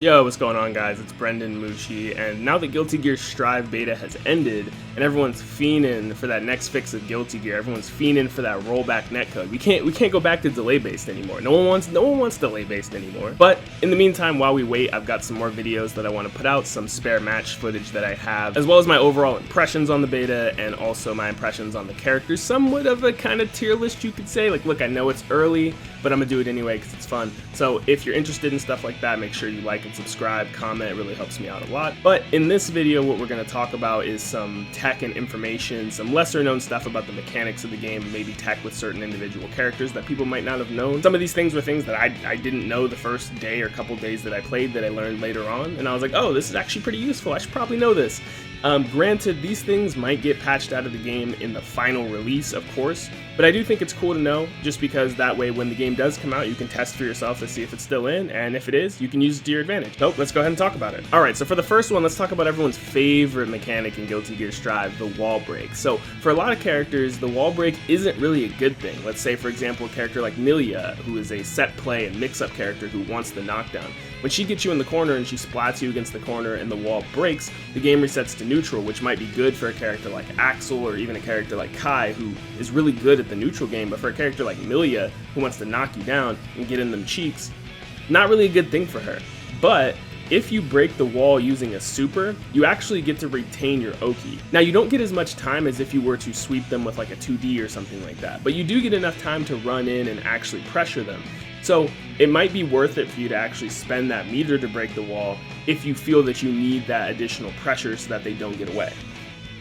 Yo, what's going on, guys? It's BrendanMushi, and now that Guilty Gear Strive beta has ended, and everyone's fiending for that next fix of Guilty Gear, everyone's fiending for that rollback netcode. We can't go back to delay based anymore. No one wants delay based anymore. But in the meantime, while we wait, I've got some more videos that I want to put out, some spare match footage that I have, as well as my overall impressions on the beta, and also my impressions on the characters. Somewhat of a kind of tier list, you could say. Like, look, I know it's early, but I'm gonna do it anyway because it's fun. So if you're interested in stuff like that, make sure you like and subscribe, comment. It really helps me out a lot. But in this video, what we're going to talk about is some tech and information, some lesser known stuff about the mechanics of the game, and maybe tech with certain individual characters that people might not have known. Some of these things were things that I didn't know the first day or couple days that I played that I learned later on, and I was like, oh, this is actually pretty useful. I should probably know this. Granted, these things might get patched out of the game in the final release, of course, but I do think it's cool to know, just because that way when the game does come out, you can test for yourself to see if it's still in, and if it is, you can use it to your advantage. So let's go ahead and talk about it. Alright, so for the first one, let's talk about everyone's favorite mechanic in Guilty Gear Strive, the wall break. So for a lot of characters, the wall break isn't really a good thing. Let's say, for example, a character like Milia, who is a set play and mix-up character who wants the knockdown. When she gets you in the corner and she splats you against the corner and the wall breaks, the game resets to neutral, which might be good for a character like Axel or even a character like Kai, who is really good at the neutral game, but for a character like Milia, who wants to knock you down and get in them cheeks, not really a good thing for her. But if you break the wall using a super, you actually get to retain your Oki. Now, you don't get as much time as if you were to sweep them with like a 2D or something like that, but you do get enough time to run in and actually pressure them. So it might be worth it for you to actually spend that meter to break the wall if you feel that you need that additional pressure so that they don't get away.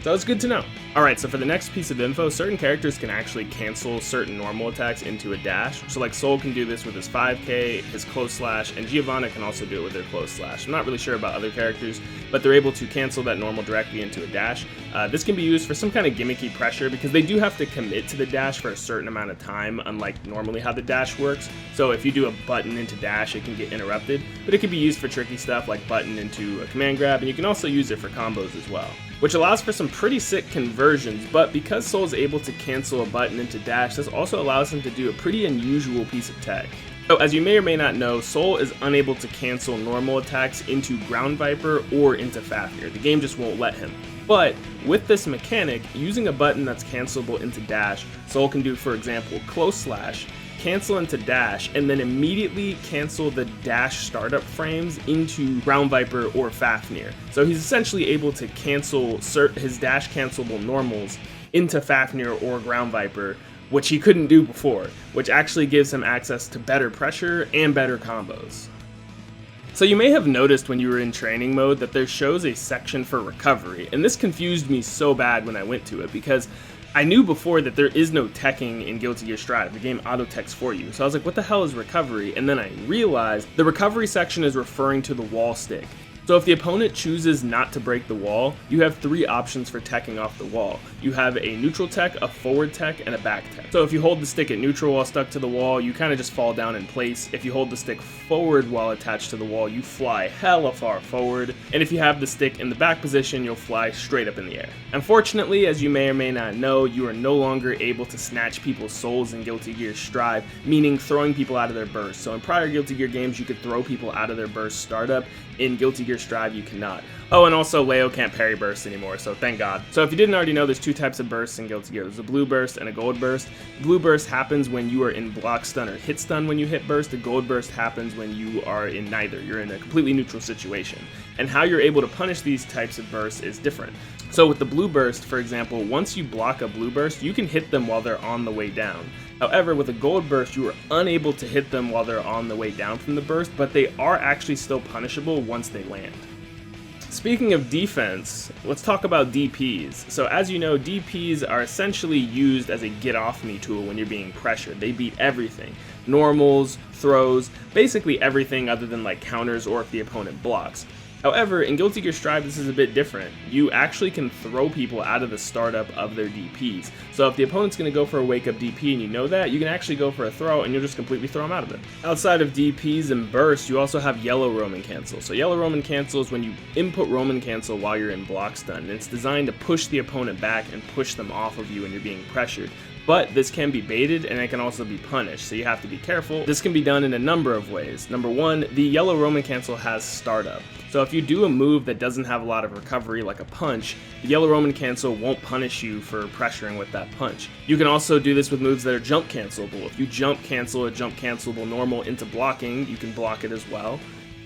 So it's good to know. Alright, so for the next piece of info, certain characters can actually cancel certain normal attacks into a dash. So like Sol can do this with his 5k, his close slash, and Giovanna can also do it with their close slash. I'm not really sure about other characters, but they're able to cancel that normal directly into a dash. This can be used for some kind of gimmicky pressure because they do have to commit to the dash for a certain amount of time, unlike normally how the dash works. So if you do a button into dash, it can get interrupted, but it can be used for tricky stuff like button into a command grab, and you can also use it for combos as well, which allows for some pretty sick conversions. But because Sol's able to cancel a button into dash, this also allows him to do a pretty unusual piece of tech. So as you may or may not know, Sol is unable to cancel normal attacks into Ground Viper or into Fafnir. The game just won't let him. But with this mechanic, using a button that's cancelable into dash, Sol can do, for example, close slash, cancel into dash, and then immediately cancel the dash startup frames into Ground Viper or Fafnir. So he's essentially able to cancel his dash cancelable normals into Fafnir or Ground Viper, which he couldn't do before, which actually gives him access to better pressure and better combos. So you may have noticed when you were in training mode that there shows a section for recovery, and this confused me so bad when I went to it because I knew before that there is no teching in Guilty Gear Strive. The game auto-techs for you. So I was like, what the hell is recovery? And then I realized the recovery section is referring to the wall stick. So if the opponent chooses not to break the wall, you have three options for teching off the wall. You have a neutral tech, a forward tech, and a back tech. So if you hold the stick at neutral while stuck to the wall, you kind of just fall down in place. If you hold the stick forward while attached to the wall, you fly hella far forward. And if you have the stick in the back position, you'll fly straight up in the air. Unfortunately, as you may or may not know, you are no longer able to snatch people's souls in Guilty Gear Strive, meaning throwing people out of their burst. So in prior Guilty Gear games, you could throw people out of their burst startup. In Guilty Gear Strive, you cannot. Oh, and also Leo can't parry burst anymore, so thank God. So if you didn't already know, there's two types of bursts in Guilty Gear. There's a blue burst and a gold burst. Blue burst happens when you are in block stun or hit stun when you hit burst. The gold burst happens when you are in neither. You're in a completely neutral situation. And how you're able to punish these types of bursts is different. So with the blue burst, for example, once you block a blue burst, you can hit them while they're on the way down. However, with a gold burst, you are unable to hit them while they're on the way down from the burst, but they are actually still punishable once they land. Speaking of defense, let's talk about DPs. So as you know, DPs are essentially used as a get-off-me tool when you're being pressured. They beat everything. Normals, throws, basically everything other than like counters or if the opponent blocks. However, in Guilty Gear Strive, this is a bit different. You actually can throw people out of the startup of their DPs. So if the opponent's going to go for a wake-up DP and you know that, you can actually go for a throw and you'll just completely throw them out of it. Outside of DPs and bursts, you also have yellow Roman cancel. So yellow Roman cancel is when you input Roman cancel while you're in block stun, and it's designed to push the opponent back and push them off of you when you're being pressured. But this can be baited and it can also be punished, so you have to be careful. This can be done in a number of ways. Number one, the yellow Roman cancel has startup. So if you do a move that doesn't have a lot of recovery, like a punch, the yellow Roman cancel won't punish you for pressuring with that punch. You can also do this with moves that are jump cancelable. If you jump cancel a jump cancelable normal into blocking, you can block it as well.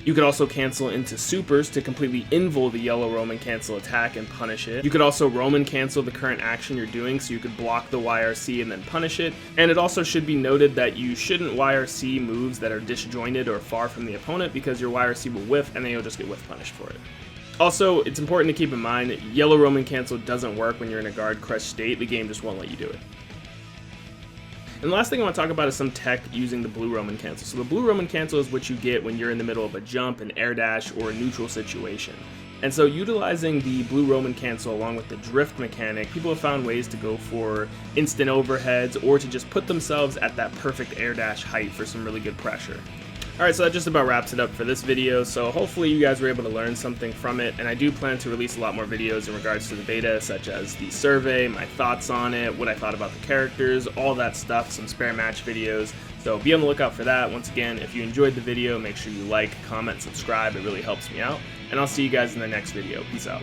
You could also cancel into supers to completely invul the yellow Roman cancel attack and punish it. You could also Roman cancel the current action you're doing, so you could block the YRC and then punish it. And it also should be noted that you shouldn't YRC moves that are disjointed or far from the opponent, because your YRC will whiff and then you'll just get whiff punished for it. Also, it's important to keep in mind, yellow Roman cancel doesn't work when you're in a guard crush state. The game just won't let you do it. And the last thing I want to talk about is some tech using the blue Roman cancel. So the blue Roman cancel is what you get when you're in the middle of a jump, an air dash, or a neutral situation. And so utilizing the blue Roman cancel along with the drift mechanic, people have found ways to go for instant overheads or to just put themselves at that perfect air dash height for some really good pressure. Alright, so that just about wraps it up for this video, so hopefully you guys were able to learn something from it, and I do plan to release a lot more videos in regards to the beta, such as the survey, my thoughts on it, what I thought about the characters, all that stuff, some spare match videos, so be on the lookout for that. Once again, if you enjoyed the video, make sure you like, comment, subscribe, it really helps me out, and I'll see you guys in the next video. Peace out.